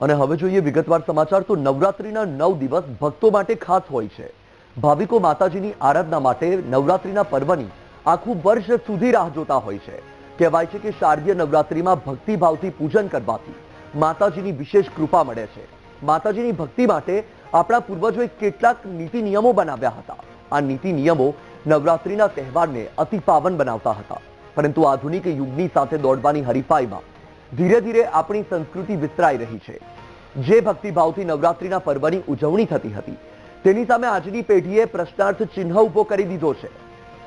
અને હવે જોઈએ વિગતવાર સમાચાર તો નવરાત્રીના 9 દિવસ ભક્તો માટે ખાસ હોય છે। ભાવિકો માતાજીની આરાધના માટે નવરાત્રીના પર્વની આખું વર્ષ સુધી રાહ જોતા હોય છે। કહેવાય છે કે શારદીય નવરાત્રીમાં ભક્તિભાવથી પૂજન કરવાથી માતાજીની વિશેષ કૃપા મળે છે। માતાજીની ભક્તિ માટે આપણા પૂર્વજોએ કેટલાક નીતિ નિયમો બનાવ્યા હતા। આ નીતિ નિયમો નવરાત્રીના તહેવારને અતિ પાવન બનાવતા હતા, પરંતુ આધુનિક યુગની સાથે દોડવાની હરીફાઈમાં ધીરે ધીરે આપણી સંસ્કૃતિ વિસરાઈ રહી છે। જે ભક્તિભાવથી નવરાત્રીના પર્વની ઉજવણી થતી હતી તેની સામે આજની પેઢીએ પ્રશ્નાર્થ ચિહ્ન ઊભો કરી દીધો છે।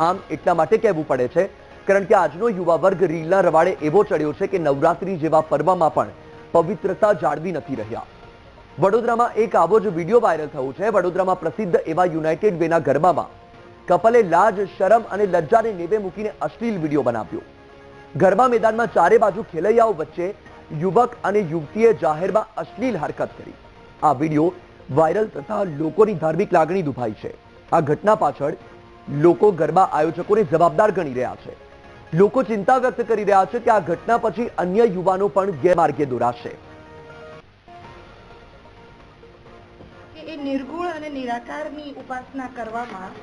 આમ એટલા માટે કહેવું પડે છે કારણ કે આજનો યુવા વર્ગ રીલના રવાડે એવો ચડ્યો છે કે નવરાત્રી જેવા પર્વમાં પણ પવિત્રતા જાળવી નથી રહ્યા। વડોદરામાં એક આવો જ વિડીયો વાયરલ થયો છે। વડોદરામાં પ્રસિદ્ધ એવા યુનાઇટેડ વેના ગરબામાં કપલે લાજ, શરમ અને લજ્જાને નેવે મૂકીને અશ્લીલ વિડીયો બનાવ્યો। ગરબા મેદાનમાં ચારે બાજુ ખેલૈયાઓ વચ્ચે યુવક અને યુવતીએ જાહેરમાં અશ્લીલ હરકત કરી। આ વિડીયો વાયરલ થતા લોકોની ધાર્મિક લાગણી દુભાઈ છે। આ ઘટના પાછળ લોકો ગરબા આયોજકોને જવાબદાર ગણી રહ્યા છે। લોકો ચિંતા વ્યક્ત કરી રહ્યા છે કે આ ઘટના પછી અન્ય યુવાનો પણ ગેરમાર્ગે દોરાશે। એ નિર્ગુણ અને નિરાકારની ઉપાસના કરવામાં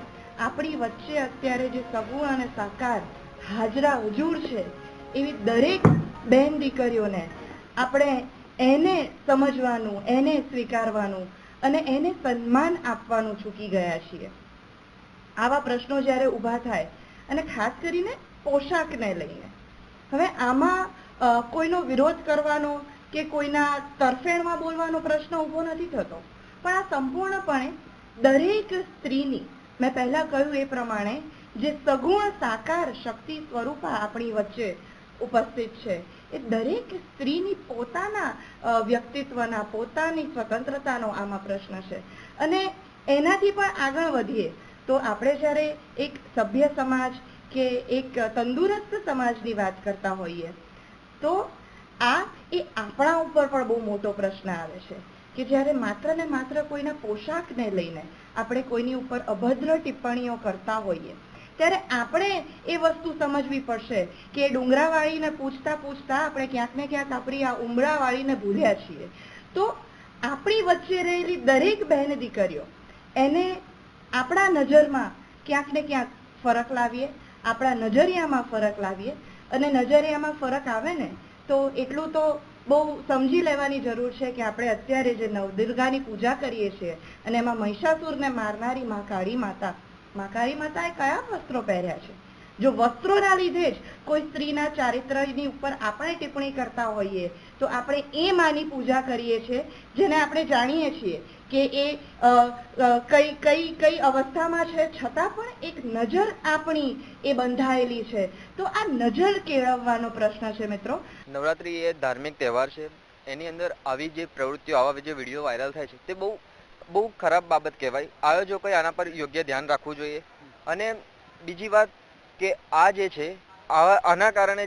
આપણી વચ્ચે અત્યારે જે સગુણ અને સાકાર હાજરા હજૂર છે એવી દરેક બહેન દીકરીઓને આપણે એને સમજવાનું, એને સ્વીકારવાનું અને એને સન્માન આપવાનું ચૂકી ગયા છીએ। આવા પ્રશ્નો જ્યારે ઊભા થાય અને ખાસ કરીને પોશાકને લઈને, હવે આમાં કોઈનો વિરોધ કરવાનો કે કોઈના તરફેણમાં બોલવાનો પ્રશ્ન ઊભો નથી થતો, પણ આ સંપૂર્ણપણે દરેક સ્ત્રીની, મેં પહેલા કહ્યું એ પ્રમાણે, જે સગુણ સાકાર શક્તિ સ્વરૂપા આપણી વચ્ચે ઉપસ્થિત છે એ દરેક સ્ત્રીની પોતાના વ્યક્તિત્વના, પોતાની સ્વતંત્રતાનો આમાં પ્રશ્ન છે। અને એનાથી પણ આગળ વધીએ તો આપણે જ્યારે એક સભ્ય સમાજ કે એક તંદુરસ્ત સમાજની વાત કરતા હોઈએ તો આ એ આપણા ઉપર પણ બહુ મોટો પ્રશ્ન આવે છે કે જ્યારે માત્ર ને માત્ર કોઈના પોશાકને લઈને આપણે કોઈની ઉપર અભદ્ર ટિપ્પણીઓ કરતા હોઈએ ત્યારે આપણે એ વસ્તુ સમજવી પડશે કે ડુંગરાવાળીને પૂછતા પૂછતા આપણે ક્યાંક ને ક્યાંક આપણી આ ઉમરાવાળીને ભૂલ્યા છીએ। તો આપણી વચ્ચે રહેલી દરેક બહેન દીકરીઓ એને આપણા નજરમાં ક્યાંક ને ક્યાંક ફરક લાવીએ, આપણા નજરિયામાં ફરક લાવીએ। અને નજરિયામાં ફરક આવે ને તો એટલું તો બહુ સમજી લેવાની જરૂર છે કે આપણે અત્યારે જે નવદુર્ગાની પૂજા કરીએ છીએ અને એમાં મહિષાસુરને મારનારી મા કાળી માતાએ કયા વસ્ત્રો પહેર્યા છે? જો વસ્ત્રોના લીધે જ કોઈ સ્ત્રીના ચારિત્ર્યની ઉપર આપણે ટિપ્પણી કરતા હોઈએ તો આપણે એ માની પૂજા કરીએ છીએ જેને આપણે જાણીએ છીએ કે એ કઈ અવસ્થામાં છે, છતાં પણ એક નજર આપણી એ બંધાયેલી છે। તો આ નજર કેળવવાનો પ્રશ્ન છે મિત્રો। નવરાત્રી એ ધાર્મિક તહેવાર છે, એની અંદર આવી જે પ્રવૃત્તિઓ, આવા જે વિડીયો વાયરલ થાય છે તે બહુ ખરાબ બાબત કહેવાય। આયોજકોએ આના પર યોગ્ય ધ્યાન રાખવું જોઈએ। અને બીજી વાત કે આ જે છે આના કારણે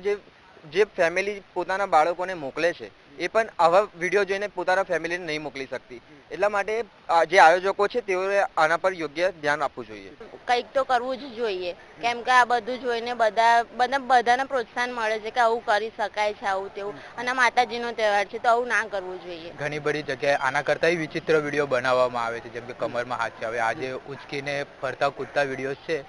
જે ફેમિલી પોતાના બાળકોને મોકલે છે એ પણ આવા વિડીયો જોઈને પોતાના ફેમિલીને નહીં મોકલી શકતી। એટલા માટે જે આયોજકો છે તેઓએ આના પર યોગ્ય ધ્યાન આપવું જોઈએ। કંઈક તો કરવું જ જોઈએ, કેમ કે આ બધું જોઈને બધાને પ્રોત્સાહન મળે છે કે આવું કરી શકાય છે, આવું તેવું, અને માતાજીનો તહેવાર છે તો આવું ના કરવું જોઈએ। ઘણી બધી જગ્યાએ આના કરતા વિચિત્ર વિડીયો બનાવવામાં આવે છે, જેમ કે કમરમાં હાથ છે। હવે આજે ઉચકીને ફરતા કૂદતા વિડીયો છે,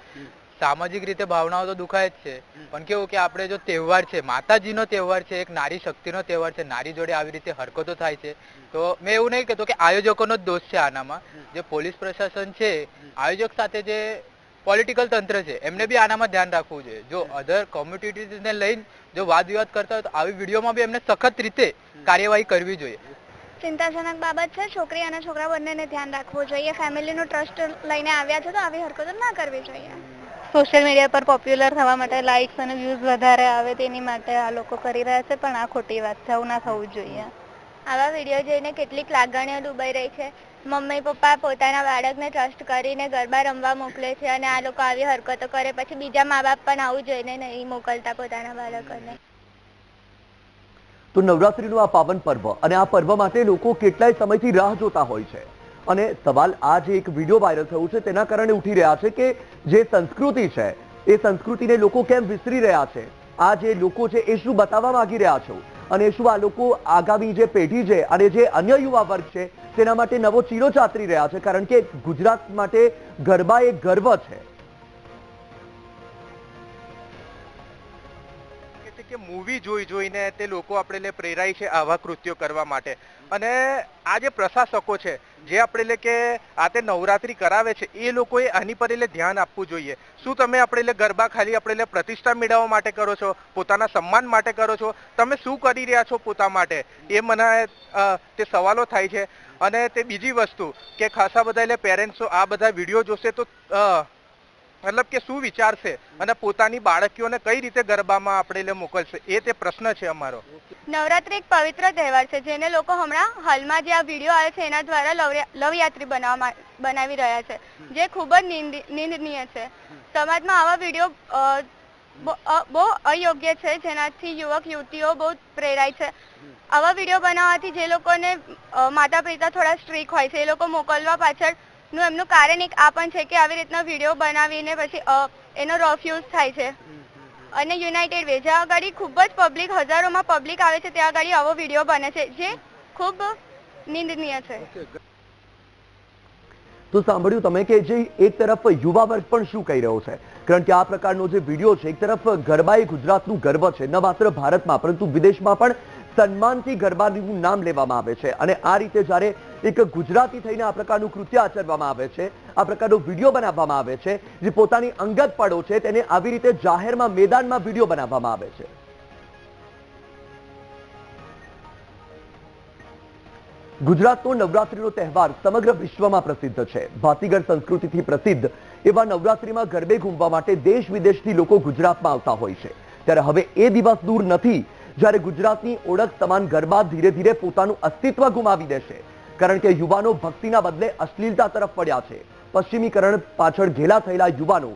સામાજિક રીતે ભાવનાઓ તો દુખાય જ છે, પણ કેવું કે આપણે જો તહેવાર છે, માતાજીનો તહેવાર છે, એક નારી શક્તિનો તહેવાર છે, નારી જોડે આવી રીતે હરકતો થાય છે તો મેં એવું નહીં કહેતો કે આયોજકોનો જ દોષ છે આનામાં। જે પોલીસ પ્રશાસન છે, આયોજક સાથે જે પોલિટિકલ તંત્ર છે, એમને બી આનામાં ધ્યાન રાખવું જોઈએ। જો અધર કોમ્યુનિટીઝને લઈને જો વાદ વિવાદ કરતા હોય તો આવી વિડીયોમાં બી એમને સખત રીતે કાર્યવાહી કરવી જોઈએ। ચિંતાજનક બાબત છે। છોકરી અને છોકરા બંનેને ધ્યાન રાખવું જોઈએ। ફેમિલીનું ટ્રસ્ટ લઈને આવ્યા છે તો આવી હરકતો ના કરવી જોઈએ। સોશિયલ મીડિયા પર પોપ્યુલર થવા માટે, લાઇક્સ અને વ્યૂઝ વધારે આવે તેની માટે આ લોકો કરી રહ્યા છે, પણ આ ખોટી વાત છે, આવું ના થવું જોઈએ। આવા વિડીયો જોઈને કેટલીક લાગણીઓ ડૂબાઈ રહી છે। મમ્મી પપ્પા પોતાના બાળકને ટ્રસ્ટ કરીને ગરબા રમવા મોકલે છે અને આ લોકો આવી હરકતો કરે પછી બીજા મા બાપ પણ આવું જોઈને નહીં મોકલતા પોતાના બાળકોને। તો નવરાત્રીનું આ પાવન પર્વ અને આ પર્વ માટે લોકો કેટલાય સમયથી રાહ જોતા હોય છે અને સવાલ આ જે એક વિડીયો વાયરલ થયું છે તેના કારણે ઉઠી રહ્યા છે કે જે સંસ્કૃતિ છે એ સંસ્કૃતિને લોકો કેમ વિસરી રહ્યા છે? આ જે લોકો છે એ શું બતાવવા માંગી રહ્યા છે? અને શું આ લોકો આગામી જે પેઢી છે અને જે અન્ય યુવા વર્ગ છે તેના માટે નવો ચીરો ચાતરી રહ્યા છે? કારણ કે ગુજરાત માટે ગરબા એ ગર્વ છે. કે મૂવી જોઈને તે લોકો આપણે પ્રેરાય છે આવા કૃત્યો કરવા માટે. અને આ જે પ્રશાસકો છે જે આપણે કે આ તે નવરાત્રી કરાવે છે એ લોકોએ આની પર ધ્યાન આપવું જોઈએ. શું તમે આપણે ગરબા ખાલી આપણે પ્રતિષ્ઠા મેળવવા માટે કરો છો, પોતાના સન્માન માટે કરો છો? તમે શું કરી રહ્યા છો પોતા માટે? એ મને તે સવાલો થાય છે. અને તે બીજી વસ્તુ કે ખાસા બધા પેરેન્ટ્સો આ બધા વિડીયો જોશે તો મતલબ કે શું વિચારશે અને પોતાની બાળકીઓને કઈ રીતે ગરબામાં આપણે મોકલશે, એ તે પ્રશ્ન છે અમારો. નવરાત્રી એક પવિત્ર તહેવાર છે જેને લોકો હમણાં હાલમાં જે આ વિડીયો આવે છે એના દ્વારા લવયાત્રી બનાવી રહ્યા છે, જે ખૂબ જ નિંદનીય છે. સમાજમાં આવા વિડીયો બહુ અયોગ્ય છે, જેનાથી યુવક યુવતીઓ બહુ પ્રેરાય છે. આવા વિડીયો બનાવવાથી જે લોકોને માતા પિતા થોડા સ્ટ્રિક્ટ હોય છે એ લોકો મોકલવા પાછળનું એમનું કારણ એક આ પણ છે કે આવી રીતના વિડીયો બનાવીને પછી એનો રફ યુઝ થાય છે. અને યુનાઇટેડ વે જ્યાં આગળ ખૂબ જ પબ્લિક, હજારોમાં પબ્લિક આવે છે ત્યાં આગળ આવો વિડીયો બને છે જે ખૂબ નિંદનીય છે. તો સાંભળ્યું તમે કે જે એક તરફ યુવા વર્ગ પણ શું કહી રહ્યો છે, કારણ કે આ પ્રકારનો જે વિડીયો છે, એક તરફ ગરબા એ ગુજરાતનું ગર્વ છે, ન માત્ર ભારતમાં પરંતુ વિદેશમાં પણ સન્માનથી ગરબાનું નામ લેવામાં આવે છે. અને આ રીતે જ્યારે એક ગુજરાતી થઈને આ પ્રકારનું કૃત્ય આચરવામાં આવે છે, આ પ્રકારનો વિડીયો બનાવવામાં આવે છે, જે પોતાની અંગત પડો છે તેને આવી રીતે જાહેરમાં મેદાનમાં વિડીયો બનાવવામાં આવે છે. ગુજરાતનો નવરાત્રીનો તહેવાર સમગ્ર વિશ્વમાં પ્રસિદ્ધ છે. ભાતીગળ સંસ્કૃતિથી પ્રસિદ્ધ એવા નવરાત્રીમાં ગરબે ઘૂમવા માટે દેશ વિદેશથી લોકો ગુજરાતમાં આવતા હોય છે. ત્યારે હવે એ દિવસ દૂર નથી જ્યારે ગુજરાતની ઓળખ સમાન ગરબા ધીરે ધીરે પોતાનું અસ્તિત્વ ગુમાવી દેશે. કારણ કે યુવાનો ભક્તિના બદલે અશ્લીલતા તરફ પડ્યા છે. પશ્ચિમીકરણ પાછળ ઘેલા થયેલા યુવાનો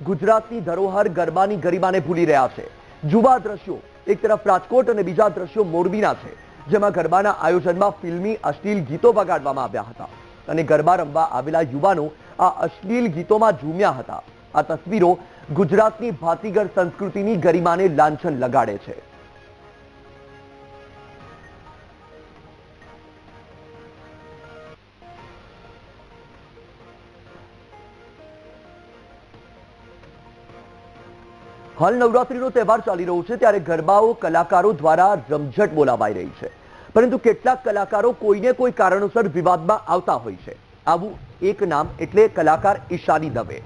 ગુજરાતની ધરોહર ગરબાની ગરિમાને ભૂલી રહ્યા છે. જુવા દ્રશ્યો એક તરફ રાજકોટ અને બીજા દ્રશ્યો મોરબીના છે, જેમાં ગરબાના આયોજનમાં ફિલ્મી અશ્લીલ ગીતો વગાડવામાં આવ્યા હતા અને ગરબા રમવા આવેલા યુવાનો આ અશ્લીલ ગીતોમાં ઝૂમ્યા હતા. આ તસવીરો ગુજરાતની ભાતીગળ સંસ્કૃતિની ગરિમાને લાંછન લગાડે છે. હાલ નવરાત્રીનો તહેવાર ચાલી રહ્યો છે ત્યારે ગરબાઓ કલાકારો દ્વારા રમઝટ બોલાવાઈ રહી છે, પરંતુ કેટલાક કલાકારો કોઈને કોઈ કારણોસર વિવાદમાં આવતા હોય છે. આવું એક નામ એટલે કલાકાર ઈશાની દવે.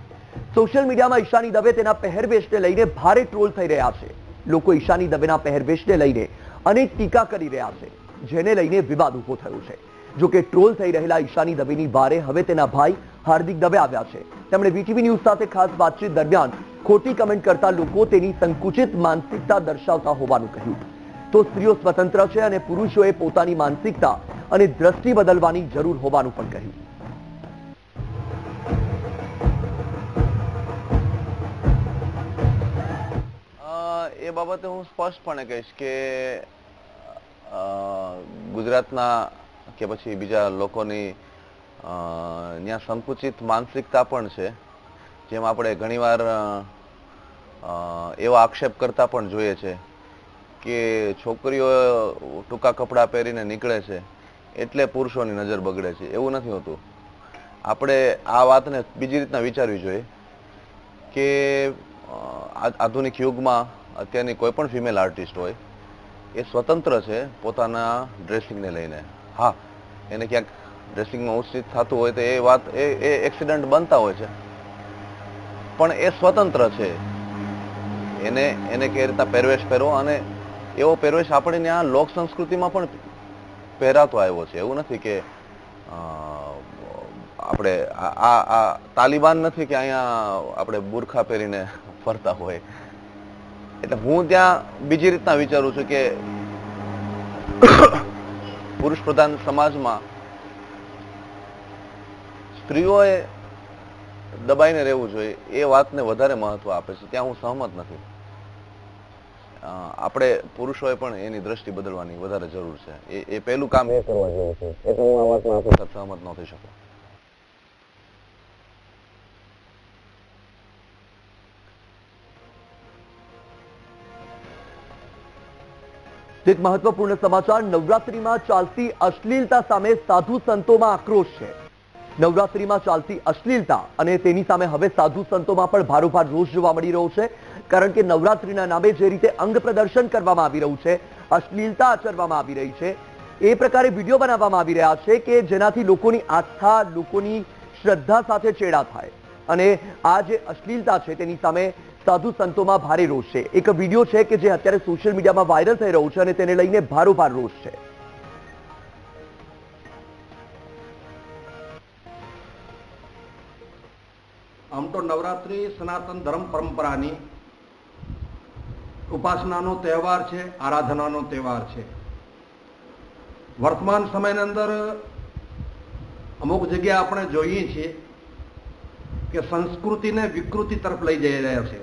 સોશિયલ મીડિયામાં ઈશાની દવે તેના પહેરવેશને લઈને ભારે ટ્રોલ થઈ રહ્યા છે. લોકો ઈશાની દવેના પહેરવેશને લઈને અનેક ટીકા કરી રહ્યા છે, જેને લઈને વિવાદ ઉભો થયો છે. જો કે ટ્રોલ થઈ રહેલા ઈશાની દવેની વારે હવે તેના ભાઈ હાર્દિક દવે આવ્યા છે. તેમણે વીટીવી ન્યૂઝ સાથે ખાસ વાતચીત દરમિયાન ખોટી કમેન્ટ કરતા લોકો તેની સંકુચિત માનસિકતા દર્શાવતા હોવાનું કહ્યું. તો સ્ત્રીઓ સ્વતંત્ર છે અને પુરુષોએ પોતાની માનસિકતા અને દ્રષ્ટિ બદલવાની જરૂર હોવાનું પણ કહ્યું. એ બાબતે હું સ્પષ્ટપણે કહીશ કે ગુજરાતના કે પછી બીજા લોકોની ત્યાં સંકુચિત માનસિકતા પણ છે, જેમ આપણે ઘણીવાર એવા આક્ષેપ કરતા પણ જોઈએ છે કે છોકરીઓ ટૂંકા કપડાં પહેરીને નીકળે છે એટલે પુરુષોની નજર બગડે છે. એવું નથી હોતું. આપણે આ વાતને બીજી રીતના વિચારવી જોઈએ કે આધુનિક યુગમાં અત્યારની કોઈ પણ ફિમેલ આર્ટિસ્ટ હોય એ સ્વતંત્ર છે પોતાના ડ્રેસિંગને લઈને. હા, એને ક્યાંક ડ્રેસિંગમાં ઉચિત થતું હોય તો એ વાત એ એક્સિડન્ટ બનતા હોય છે, પણ એ સ્વતંત્ર છે. એને કઈ રીતના પહેરવેશ પહેરવો, અને એવો પહેરવેશ આપણે ત્યાં લોક સંસ્કૃતિમાં પણ પહેરાતો આવ્યો છે. એવું નથી કે આપણે આ તાલિબાન નથી કે અહીંયા આપણે બુરખા પહેરીને ફરતા હોય. એટલે હું ત્યાં બીજી રીતના વિચારું છું કે પુરુષ પ્રધાન સમાજમાં સ્ત્રીઓએ દબાઈને રહેવું જોઈએ એ વાતને વધારે મહત્વ આપે છે. ત્યાં હું સહમત નથી. આપણે પુરુષોએ પણ એની દ્રષ્ટિ બદલવાની વધારે જરૂર છે. એ પહેલું કામ એ કરવા જેવું છે. એટલે હું આ વાતમાં આપણી સાથે સહમત ન થઈ શકું. એક મહત્વપૂર્ણ સમાચાર, નવરાત્રીમાં ચાલતી અશ્લીલતા સામે સાધુ સંતોમાં આક્રોશ છે. નવરાત્રીમાં ચાલતી અશ્લીલતા અને તેની સામે હવે સાધુ સંતોમાં પણ ભારોભાર રોષ જોવા મળી રહ્યો છે. કારણ કે નવરાત્રીના નામે જે રીતે અંગ પ્રદર્શન કરવામાં આવી રહ્યું છે, અશ્લીલતા આચરવામાં આવી રહી છે, એ પ્રકારે વિડીયો બનાવવામાં આવી રહ્યા છે કે જેનાથી લોકોની આસ્થા, લોકોની શ્રદ્ધા સાથે ચેડા થાય. અને આ જે અશ્લીલતા છે તેની સામે સાધુ સંતોમાં ભારે રોષ છે. એક વિડીયો છે કે જે અત્યારે સોશિયલ મીડિયામાં વાયરલ થઈ રહ્યું છે અને તેને લઈને ભારોભાર રોષ છે. આમ તો નવરાત્રિ સનાતન ધર્મ પરંપરાની ઉપાસનાનો તહેવાર છે, આરાધનાનો તહેવાર છે. વર્તમાન સમયની અંદર અમુક જગ્યાએ આપણે જોઈએ છીએ કે સંસ્કૃતિને વિકૃતિ તરફ લઈ જઈ રહ્યા છે.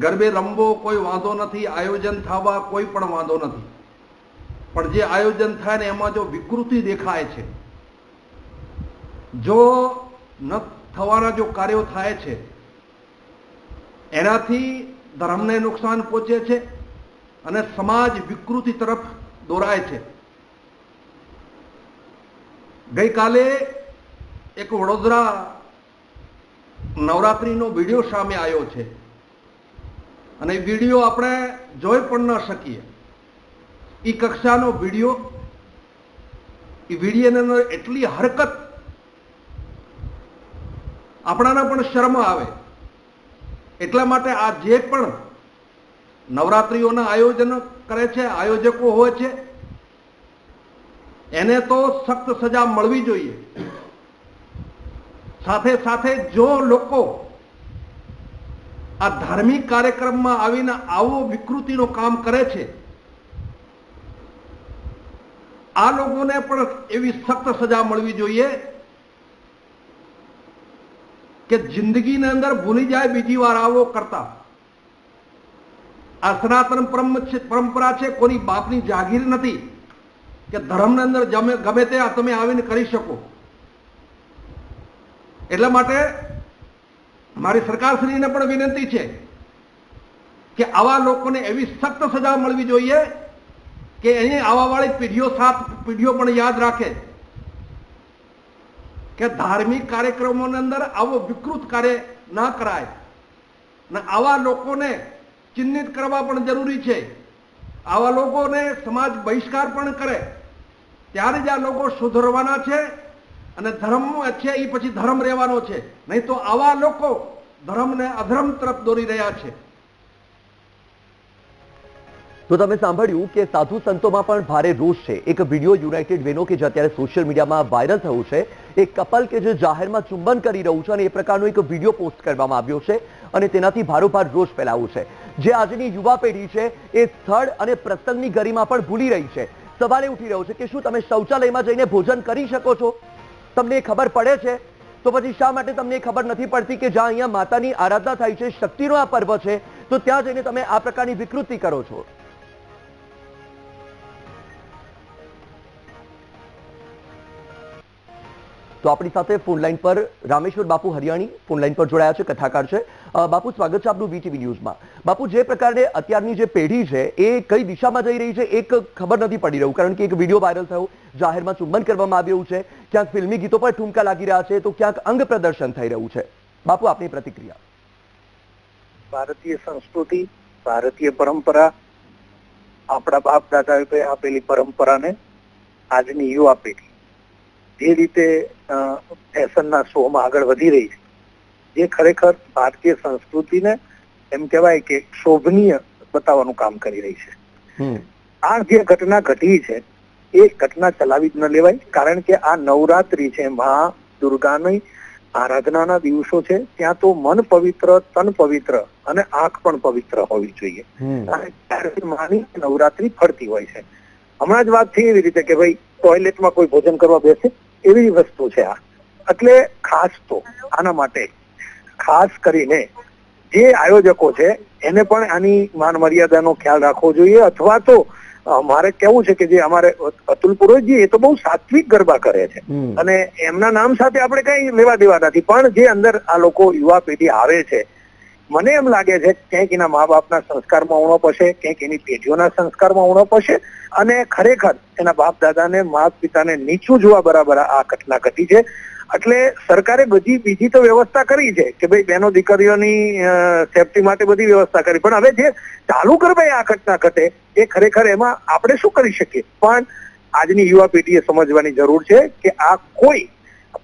ગરબે રમવો કોઈ વાંધો નથી, આયોજન થવા કોઈ પણ વાંધો નથી, પણ જે આયોજન થાય ને એમાં જો વિકૃતિ દેખાય છે, જો ન થવાના જો કાર્યો થાય છે, એનાથી ધર્મને નુકસાન પહોંચે છે અને સમાજ વિકૃતિ તરફ દોરાય છે. ગઈકાલે એક વડોદરા નવરાત્રીનો વિડીયો સામે આવ્યો છે અને એ વિડીયો આપણે જોઈ પણ ન શકીએ. એ કક્ષાનો વિડીયો, એ વિડીયોની અંદર એટલી હરકત, આપણાને પણ શરમ આવે. એટલા માટે આ જે પણ નવરાત્રીઓના આયોજન કરે છે, આયોજકો હોય છે, એને તો સખ્ત સજા મળવી જોઈએ. સાથે સાથે જો લોકો આ ધાર્મિક કાર્યક્રમમાં આવીને આવો વિકૃતિનો કામ કરે છે, આ લોકોને પણ એવી સખ્ત સજા મળવી જોઈએ કે જિંદગીની અંદર ભૂલી જાય બીજી વાર આવો કરતા. આ સનાતન પરંપરા છે, કોની બાપની જાગીર નથી કે ધર્મની અંદર ગમે તે તમે આવીને કરી શકો. એટલા માટે મારી સરકારશ્રીને પણ વિનંતી છે કે આવા લોકોને એવી સખ્ત સજા મળવી જોઈએ કે એની આવવાવાળી પેઢીઓ પણ યાદ રાખે કે ધાર્મિક કાર્યક્રમોની અંદર આવો વિકૃત કાર્ય ના કરાય. અને આવા લોકોને ચિહ્નિત કરવા પણ જરૂરી છે. આવા લોકોને સમાજ બહિષ્કાર પણ કરે, ત્યારે જ આ લોકો સુધરવાના છે અને ધર્મ છે એ પછી ધર્મ રહેવાનો છે. નહીં તો આવા લોકો ધર્મને અધર્મ તરફ દોરી રહ્યા છે. તો તમે સાંભળ્યું કે સાધુ સંતોમાં પણ ભારે રોષ છે. એક વિડીયો યુનાઇટેડ વેનો કે જે અત્યારે સોશિયલ મીડિયામાં વાયરલ થયું છે, એક કપલ કે જે જાહેરમાં ચુંબન કરી રહ્યું છે અને એ પ્રકારનો એક વિડીયો પોસ્ટ કરવામાં આવ્યો છે અને તેનાથી ભારોભાર રોષ ફેલાયો છે. જે આજની યુવા પેઢી છે એ સ્થળ અને પ્રસંગની ગરિમા પણ ભૂલી રહી છે. સવાલ એ ઉઠી રહ્યો છે કે શું તમે શૌચાલયમાં જઈને ભોજન કરી શકો છો? તમને એ ખબર પડે છે? તો પછી શા માટે તમને ખબર નથી પડતી કે જ્યાં અહીંયા માતાની આરાધના થાય છે, શક્તિનો આ પર્વ છે, તો ત્યાં જઈને તમે આ પ્રકારની વિકૃતિ કરો છો? તો આપણી સાથે ફોન લાઈન પર રામેશ્વર બાપુ હરિયાણી ફોન લાઈન પર જોડાયા છે, કથાકાર છે. બાપુ, સ્વાગત છે આપનું વીટીવી ન્યૂઝમાં. બાપુ, જે પ્રકારે અત્યારની જે પેઢી છે એ કઈ દિશામાં જઈ રહી છે એક ખબર નથી પડી રહ્યું. કારણ કે એક વિડીયો વાયરલ થયો, જાહેરમાં ચુંબન કરવામાં આવ્યું છે, ક્યાંક ફિલ્મી ગીતો પર ઠુમકા લાગી રહ્યા છે, તો ક્યાંક અંગ પ્રદર્શન થઈ રહ્યું છે. બાપુ, આપની પ્રતિક્રિયા. ભારતીય સંસ્કૃતિ, ભારતીય પરંપરા, આપણા બાપ દાદાએ આપેલી પરંપરાને આજની યુવા પેઢી જે રીતે ફેશનના શોમાં આગળ વધી રહી છે, જે ખરેખર ભારતીય સંસ્કૃતિને એમ કહેવાય કે શોભનીય બતાવવાનું કામ કરી રહી છે. આ જે ઘટના ઘટી છે એ ઘટના ચલાવી જ ન લેવાય. કારણ કે આ નવરાત્રી છે, મા દુર્ગાની આરાધનાના દિવસો છે. ત્યાં તો મન પવિત્ર, તન પવિત્ર અને આંખ પણ પવિત્ર હોવી જોઈએ. માની નવરાત્રી ફરતી હોય છે. હમણાં જ વાત થઈ એવી રીતે કે ભાઈ ટોયલેટમાં કોઈ ભોજન કરવા બેસે, એવી વસ્તુ છે આ. એટલે ખાસ તો આના માટે ખાસ કરીને જે આયોજકો છે એને પણ આની માન મર્યાદાનો ખ્યાલ રાખવો જોઈએ. અથવા તો મારે કેવું છે કે જે અમારે અતુલ પુરોહિતજી એ તો બહુ સાત્વિક ગરબા કરે છે અને એમના નામ સાથે આપણે કઈ લેવા દેવા નથી, પણ જે અંદર આ લોકો યુવા પેઢી આવે છે મને એમ લાગે છે કે ક્યાંક એના મા બાપના સંસ્કારમાં ઉણપ હશે, ક્યાંક એની પેઢીઓના સંસ્કારમાં ઉણપ હશે, અને ખરેખર એના બાપ દાદાને માતા પિતાને નીચું જોવા બરાબર આ ઘટના ઘટી છે. એટલે સરકારે બધી બીજી તો વ્યવસ્થા કરી છે કે ભાઈ બહેનો દીકરીઓની સેફટી માટે બધી વ્યવસ્થા કરી, પણ હવે જે ચાલુ કરવા આ ઘટના ઘટે એ ખરેખર એમાં આપણે શું કરી શકીએ. પણ આજની યુવા પેઢીએ સમજવાની જરૂર છે કે આ કોઈ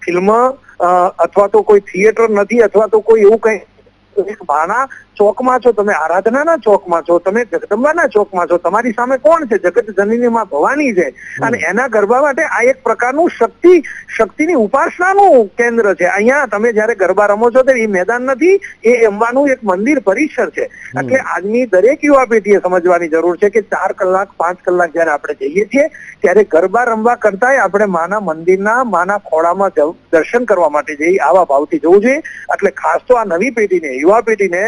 ફિલ્મ અથવા તો કોઈ થિયેટર નથી, અથવા તો કોઈ એવું કઈ માના ચોકમાં છો તમે, આરાધનાના ચોકમાં છો તમે, જગદંબાના ચોકમાં છો, તમારી સામે કોણ છે? જગત જનની માં ભવાની છે. અને એના ગરબા માટે આ એક પ્રકારનું શક્તિની ઉપાસનાનું કેન્દ્ર છે. અહીંયા તમે જયારે ગરબા રમો છો તો એ મેદાન નથી, એ અંબાનું એક મંદિર પરિસર છે. એટલે આજની દરેક યુવા પેઢીએ સમજવાની જરૂર છે કે 4 કલાક 5 કલાક જયારે આપણે જઈએ છીએ ત્યારે ગરબા રમવા કરતાંય આપણે માના મંદિરના માના ખોળામાં દર્શન કરવા માટે જઈએ, આવા ભાવથી જવું જોઈએ. એટલે ખાસ તો આ નવી પેઢીને, યુવા પેઢીને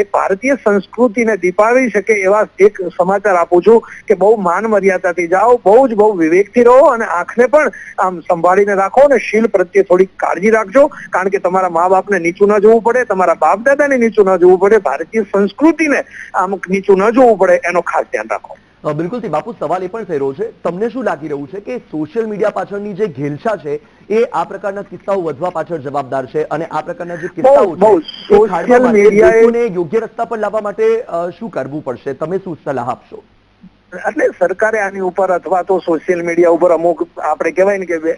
એક ભારતીય સંસ્કૃતિને દીપાવી શકે એવા એક સમાચાર આપું છું કે બહુ માન મર્યાદાથી જાઓ, બહુ વિવેકથી રહો, અને આંખને પણ આમ સંભાળીને રાખો, અને શીલ પ્રત્યે થોડી કાળજી રાખજો. કારણ કે તમારા મા બાપને નીચું ન જોવું પડે, તમારા બાપ દાદાને નીચું ન જોવું પડે, ભારતીય સંસ્કૃતિને આમ નીચું ન જોવું પડે, એનો ખાસ ધ્યાન રાખો. બિલકુલ થી બાપુ, સવાલ એ પણ થઈ રહ્યો છે, તમને શું લાગી રહ્યું છે કે સોશિયલ મીડિયા પાછળની જે ઘેલછા છે એ આ પ્રકારના કિસ્સાઓ વધવા પાછળ જવાબદાર છે, અને આ પ્રકારના જે કિસ્સાઓ છે સોશિયલ મીડિયાને યોગ્ય રસ્તા પર લાવવા માટે શું કરવું પડશે? તમે શું સલાહ આપશો? એટલે સરકારે આની ઉપર અથવા તો સોશિયલ મીડિયા ઉપર અમુક આપણે કહેવાય ને કે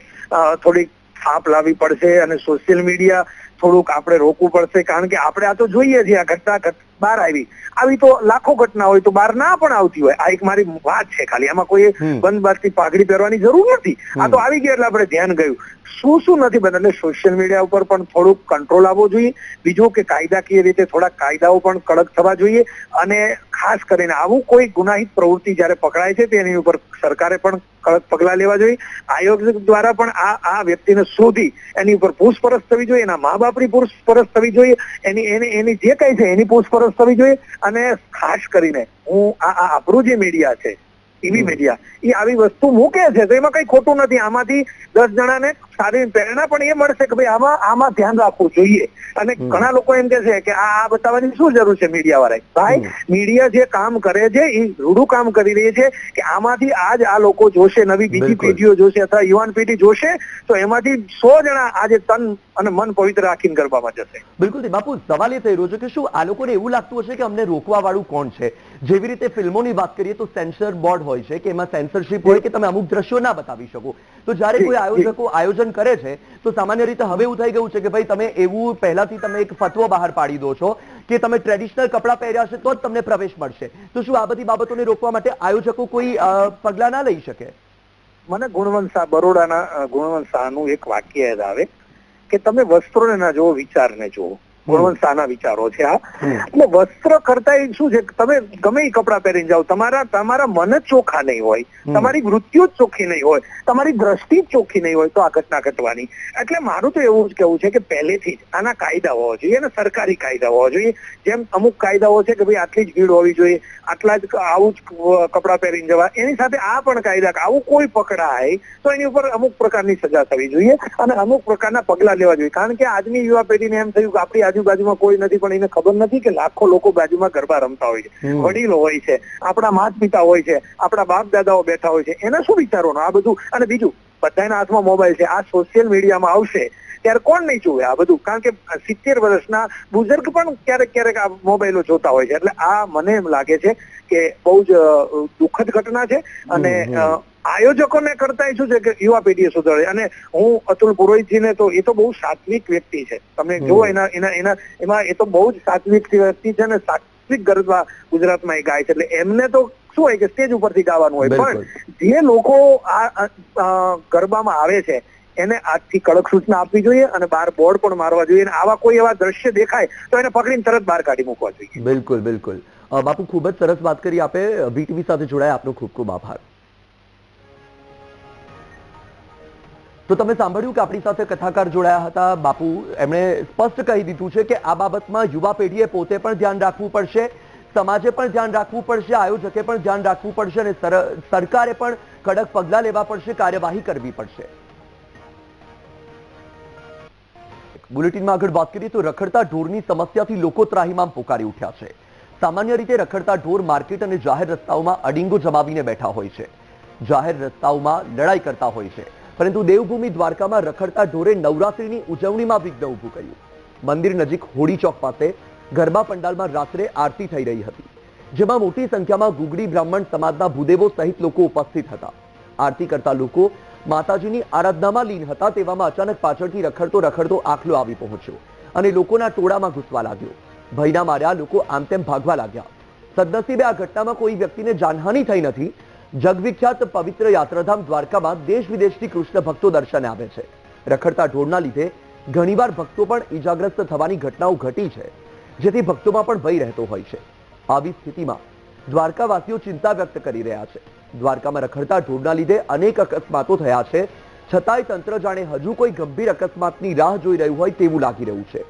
થોડીક થાપ લાવવી પડશે, અને સોશિયલ મીડિયા થોડુંક આપણે રોકવું પડશે. કારણ કે આપણે આ તો જોઈએ છીએ, આ ઘટના બહાર આવી તો લાખો ઘટના હોય તો બહાર ના પણ આવતી હોય. આ એક મારી વાત છે ખાલી, આમાં કોઈ બંધ બારથી પાઘડી પહેરવાની જરૂર નથી. આ તો આવી ગયો એટલે આપણે ધ્યાન ગયું. શું નથી બને, એટલે સોશિયલ મીડિયા ઉપર પણ થોડુંક કંટ્રોલ આવવો જોઈએ. બીજું કે કાયદાકીય રીતે થોડા કાયદાઓ પણ કડક થવા જોઈએ, અને ખાસ કરીને આવું કોઈ ગુનાહિત પ્રવૃત્તિ જયારે પકડાય છે તેની ઉપર સરકારે પણ કડક પગલા લેવા જોઈએ. આયોગ દ્વારા પણ આ વ્યક્તિને શોધી એની ઉપર પૂછપરછ થવી જોઈએ, એના મા બાપની પૂછપરછ થવી જોઈએ, એની જે કઈ છે એની પૂછપરછ થવી જોઈએ. અને ખાસ કરીને હું આપણું જે મીડિયા છે, ટીવી મીડિયા, એ આવી વસ્તુ મૂકે છે તો એમાં કઈ ખોટું નથી. આમાંથી 10 જણાને સારી પ્રેરણા પણ એ મળશે કે ભાઈ આમાં ધ્યાન રાખવું જોઈએ. અને ઘણા લોકો એમ કે છે કે આ બતાવવાની શું જરૂર છે મીડિયા વાળાએ? ભાઈ, મીડિયા જે કામ કરે છે એ રૂડું કામ કરી રહી છે કે આમાંથી આજ આ લોકો જોશે, નવી બીજી પેઢીઓ જોશે, અથવા યુવાન પેઢી જોશે, તો એમાંથી 100 જણા આજે તન અને મન પવિત્ર રાખીને ગરબામાં જશે. બિલકુલ બાપુ, સવાલ એ થઈ રહ્યો છે કે શું આ લોકોને એવું લાગતું હશે કે અમને રોકવા વાળું કોણ છે? જેવી રીતે ફિલ્મોની વાત કરીએ તો સેન્સર બોર્ડ હોય છે કે એમાં સેન્સરશિપ હોય કે તમે અમુક દ્રશ્યો ના બતાવી શકો. તો જ્યારે કોઈ આયોજકો આયોજન કરે છે તો સામાન્ય રીતે હવે એવું થઈ ગયું છે કે ભાઈ તમે એવું પહેલાથી તમે એક ફતવો બહાર પાડી દો છો કે તમે ટ્રેડિશનલ કપડાં પહેર્યા છે તો જ તમને પ્રવેશ મળશે. તો શું આ બધી બાબતોને રોકવા માટે આયોજકો કોઈ પગલા ના લઈ શકે? મને ગુણવંત શાહ, બરોડાના ગુણવંત શાહનું એક વાક્ય યાદ આવે કે તમે વસ્ત્રોને ના જુઓ, વિચારને જુઓ. ગુણવંત શાહના વિચારો છે આ. એટલે વસ્ત્ર કરતા શું છે, તમે ગમે એ કપડાં પહેરીને જાઓ, તમારા મન જ ચોખ્ખા નહીં હોય, તમારી વૃત્તિઓ જ ચોખ્ખી નહીં હોય, તમારી દ્રષ્ટિ જ ચોખ્ખી નહીં હોય તો આ ઘટના ઘટવાની. એટલે મારું તો એવું જ કહેવું છે કે પહેલેથી જ આના કાયદા હોવા જોઈએ, અને સરકારી કાયદા હોવા જોઈએ. જેમ અમુક કાયદાઓ છે કે ભાઈ આટલી જ ભીડ હોવી જોઈએ, આટલા જ આવું જ કપડાં પહેરીને જવા, એની સાથે આ પણ કાયદા કે આવું કોઈ પકડાય તો એની ઉપર અમુક પ્રકારની સજા થવી જોઈએ, અને અમુક પ્રકારના પગલા લેવા જોઈએ. કારણ કે આજની યુવા પેઢીને એમ થયું કે આપણી આજુબાજુમાં કોઈ નથી, પણ એને ખબર નથી કે લાખો લોકો બાજુમાં ગરબા રમતા હોય છે, વડીલો હોય છે, આપણા માતા પિતા હોય છે, આપણા બાપ દાદાઓ બેઠા હોય છે. એને શું વિચારવાનું આ બધું? અને બીજું, બધાના હાથમાં મોબાઈલ છે. આ સોશિયલ મીડિયામાં આવશે ત્યારે કોણ નહીં જોવે આ બધું? કારણ કે 70 વર્ષના બુઝુર્ગ પણ ક્યારેક આ મોબાઈલો જોતા હોય છે. એટલે આ મને એમ લાગે છે કે બહુ જ દુઃખદ ઘટના છે. અને આયોજકોને કરતા શું છે કે યુવા પેઢીએ સુધારે. અને હું અતુલ પુરોહિતજીને તો એ તો બહુ સાત્વિક વ્યક્તિ છે. તમે જુઓ એમાં એ તો બહુ જ સાત્વિક વ્યક્તિ છે, અને સાત્વિક ગરબા ગુજરાતમાં એ ગાય છે. એટલે એમને તો શું હોય કે સ્ટેજ ઉપરથી ગાવાનું હોય, પણ જે લોકો આ ગરબામાં આવે છે એને આજથી કડક સૂચના આપવી જોઈએ, અને બહાર બોર્ડ પણ મારવા જોઈએ. અને આવા કોઈ એવા દ્રશ્ય દેખાય તો એને પકડીને તરત બહાર કાઢી મૂકવા જોઈએ. બિલકુલ બાપુ, ખૂબ જ સરસ વાત કરી આપે. વીટીવી સાથે જોડાયા આપનો ખૂબ ખૂબ આભાર. તો તમે સાંભળ્યું કે આપણી સાથે કથાકાર જોડાયા હતા બાપુ. એમણે સ્પષ્ટ કહી દીધું છે કે આ બાબતમાં યુવા પેઢીએ પોતે પણ ધ્યાન રાખવું પડશે, સમાજે પણ ધ્યાન રાખવું પડશે, આયોજકે પણ ધ્યાન રાખવું પડશે, અને સરકારે પણ કડક પગલાં લેવા પડશે, કાર્યવાહી કરવી પડશે. બુલેટિનમાં આગળ વાત કરીએ તો રખડતા ઢોરની સમસ્યાથી લોકો ત્રાહિમામ પોકારી ઉઠ્યા છે. સામાન્ય રીતે રખડતા ઢોર માર્કેટ અને જાહેર રસ્તાઓમાં અડીંગો જમાવીને બેઠા હોય છે, જાહેર રસ્તાઓમાં લડાઈ કરતા હોય છે. પરંતુ દેવભૂમિ દ્વારકામાં રખડતા ઢોરે નવરાત્રીની ઉજવણીમાં વિઘ્ન ઊભું કર્યું. મંદિર નજીક હોળી ચોક પાસે ગરબા પંડાલમાં રાત્રે આરતી થઈ રહી હતી, જેમાં મોટી સંખ્યામાં ગુગડી બ્રાહ્મણ સમાજના ભૂદેવો સહિત લોકો ઉપસ્થિત હતા. આરતી કરતા લોકો માતાજીની આરાધનામાં લીન હતા. તેવામાં અચાનક પાછળથી રખડતો આખલો આવી પહોંચ્યો અને લોકોના ટોળામાં ઘૂસવા લાગ્યો. ભયના માર્યા લોકો આમ તેમ ભાગવા લાગ્યા. સદનસીબે આ ઘટનામાં કોઈ વ્યક્તિને જાનહાનિ થઈ નથી. જગવિખ્યાત પવિત્ર યાત્રાધામ દ્વારકામાં દેશ વિદેશથી કૃષ્ણ ભક્તો દર્શને આવે છે. રખડતા ઢોરના લીધે ઘણીવાર ભક્તો પણ ઈજાગ્રસ્ત થવાની ઘટનાઓ ઘટી છે, જેથી ભક્તોમાં પણ ભય રહેતો હોય છે. આવી સ્થિતિમાં દ્વારકાવાસીઓ ચિંતા વ્યક્ત કરી રહ્યા છે. દ્વારકામાં રખડતા ઢોરના લીધે અનેક અકસ્માતો થયા છે, છતાંય તંત્ર જાણે હજુ કોઈ ગંભીર અકસ્માતની રાહ જોઈ રહ્યું હોય તેવું લાગી રહ્યું છે.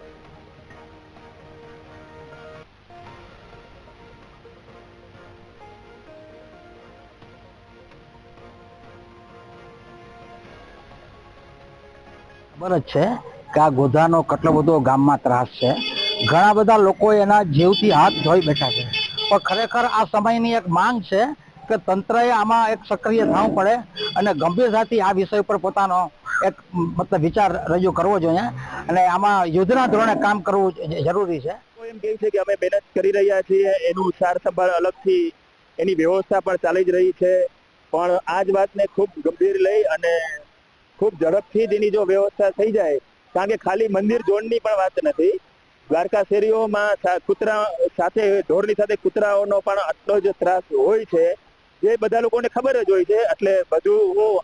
ખબર જ છે કે આ ગોધાનો કેટલો બધો ગામમાં ત્રાસ છે. ઘણા બધા લોકો એના જીવથી હાથ ધોઈ બેઠા છે, પણ ખરેખર આ સમયની એક માંગ છે કે તંત્રએ આમાં એક સક્રિય થવું પડે અને ગંભીરતાથી આ વિષય પર પોતાનો એક મતલબ વિચાર રજૂ કરવો જોઈએ અને આમાં યુદ્ધના ધોરણે કામ કરવું જરૂરી છે. એમ કહે છે કે અમે મહેનત કરી રહ્યા છીએ, એનું સાર સંભાળ અલગથી એની વ્યવસ્થા પણ ચાલી જ રહી છે, પણ આ જ વાતને ખૂબ ગંભીર લઈ અને ખૂબ ઝડપથી જ એની જો વ્યવસ્થા થઈ જાય, કારણ કે ખાલી મંદિર ઝોનની પણ વાત નથી, દ્વારકા શેરીઓમાં કૂતરા સાથે ઢોરની સાથે કૂતરાઓનો પણ આટલો જ ત્રાસ હોય છે, જે બધા લોકોને ખબર જ હોય છે. એટલે બધું હું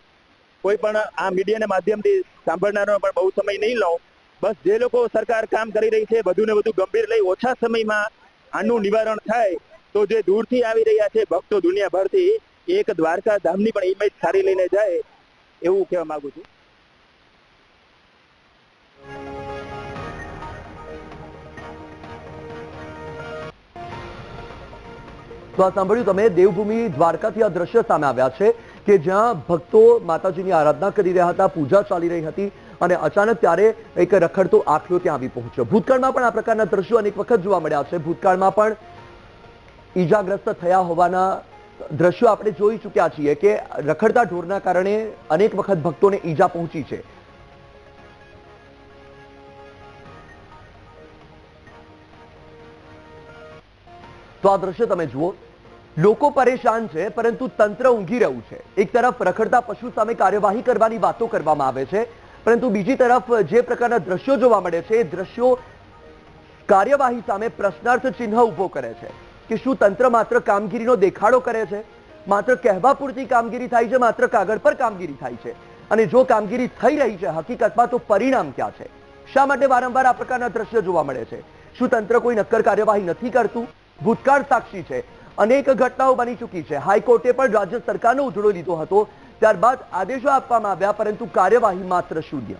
કોઈ પણ આ મીડિયાના માધ્યમથી સાંભળનારો પણ બહુ સમય નહીં લઉં. બસ જે લોકો સરકાર કામ કરી રહી છે બધું ને બધું ગંભીર લઈ ઓછા સમયમાં આનું નિવારણ થાય તો જે દૂરથી આવી રહ્યા છે ભક્તો દુનિયાભરથી, એક દ્વારકા ધામની પણ ઇમેજ સારી લઈને જાય એવું કહેવા માંગુ છું. તો આ સાંભળ્યું તમે, દેવભૂમિ દ્વારકાથી આ દ્રશ્ય સામે આવ્યા છે કે જ્યાં ભક્તો માતાજીની આરાધના કરી રહ્યા હતા, પૂજા ચાલી રહી હતી અને અચાનક ત્યારે એક રખડતો આખલો ત્યાં આવી પહોંચ્યો. ભૂતકાળમાં પણ આ પ્રકારના દ્રશ્યો અનેક વખત જોવા મળ્યા છે. ભૂતકાળમાં પણ ઈજાગ્રસ્ત થયા હોવાના દ્રશ્યો આપણે જોઈ ચૂક્યા છીએ કે રખડતા ઢોરના કારણે અનેક વખત ભક્તોને ઈજા પહોંચી છે. તો આ દ્રશ્ય તમે જુઓ, લોકો પરેશાન છે પરંતુ તંત્ર ઊંઘી રહ્યું છે. એક તરફ રખડતા પશુ સામે કાર્યવાહી કરવાની વાતો કરવામાં આવે છે, પરંતુ બીજી તરફ જે પ્રકારના દ્રશ્યો જોવા મળે છે એ દ્રશ્યો કાર્યવાહી સામે પ્રશ્નાર્થ ચિહ્ન ઉભો કરે છે કે શું તંત્ર માત્ર કામગીરીનો દેખાડો કરે છે, માત્ર કહેવા પૂરતી કામગીરી થાય છે, માત્ર કાગળ પર કામગીરી થાય છે, અને જો કામગીરી થઈ રહી છે હકીકતમાં તો પરિણામ ક્યાં છે? શા માટે વારંવાર આ પ્રકારના દ્રશ્યો જોવા મળે છે? શું તંત્ર કોઈ નક્કર કાર્યવાહી નથી કરતું? ભૂતકાળ સાક્ષી છે, અનેક ઘટનાઓ બની ચૂકી છે. હાઈકોર્ટે પણ રાજ્ય સરકારનો ઉજળો લીધો હતો, ત્યારબાદ આદેશો આપવામાં આવ્યા પરંતુ કાર્યવાહી માત્ર શૂન્ય.